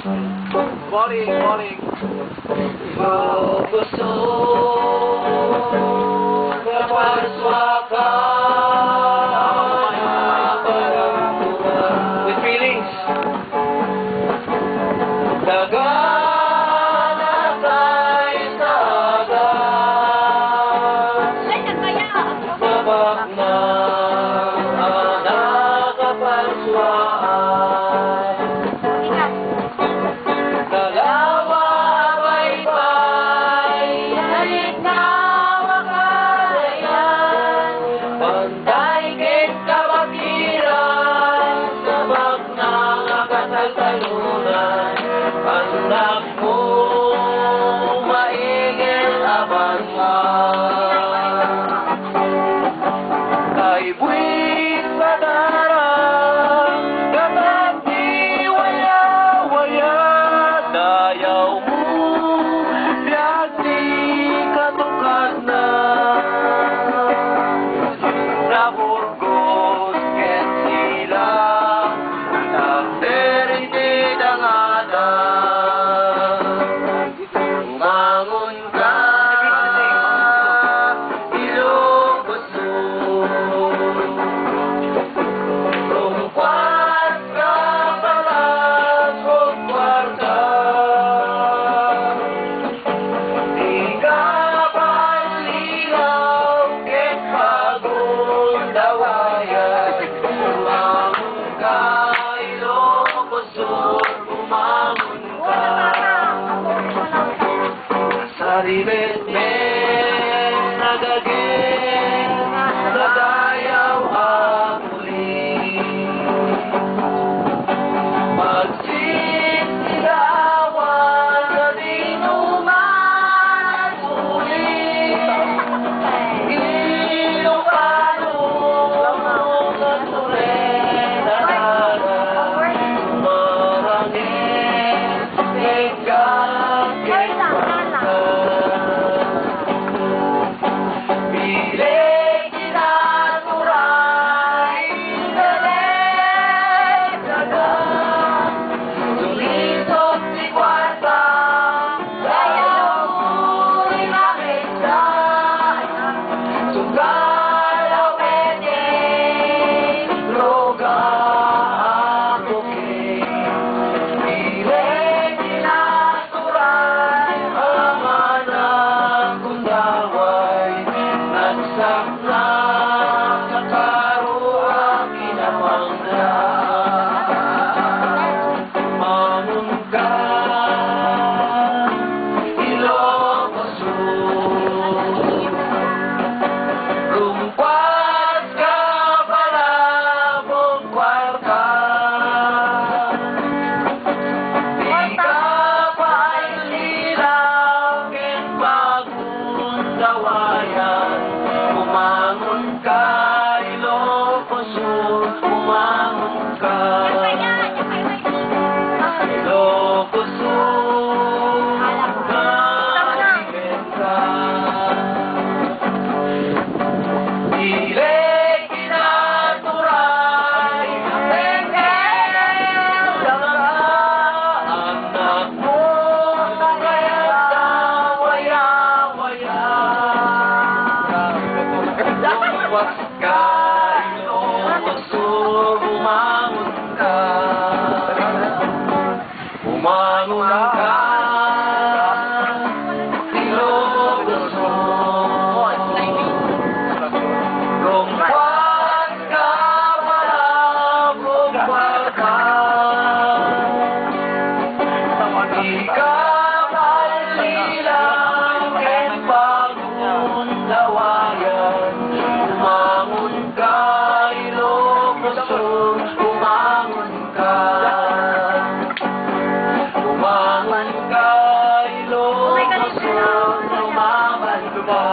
Morning, morning. Gusto kapaswaka With feelings. Dagana tayo sa agas Sabak na anak kapaswaan Dalawa baybay Halit na makalayan Panday kit kabakiran Sabak na kataltalunan Anak mo maigil abangan Kay buwis padarang Kapag di waya-waya Dayaw mo Biag di katukad na Naburgos ket sila Nagderiti dangada Umangon ka Ilocosur Rumpat ka palas o kwarta Di ka panlilaw ket pagod dawayan Umangon ka Ilocosur Umangon ka Saribet-bet nagagin Nadayaw ang muli Magsisigawan na dinuman at sulit Ilocano at Turena Marangin Bilik kinaturay Dalit dagat Sulisot si kwarta Dayaw mo'y makita Sugalaw pwede Droga ang bukid Bilik kinaturay Ang anak kong daway Nagsak na kakaro ang pinapangla Mangon ka Ilocosur Rumpas ka palabong kwarta Di ka paililaw ket bagong dawayan Umangon ka Ilocosur Umangon ka Ilocosur Naigen ka Bilik kinaturay Tengkel dagat Anak mo kaya't waya-waya Lumpas ka Ilocosur Umangon ka Umangon ka Ilocosur Lumpas ka palabong kwarta Di ka panlilaw ket bagong dawayan Umangon ka Ilocosur Umangon ka Umangon ka Ilocosur Umangon ka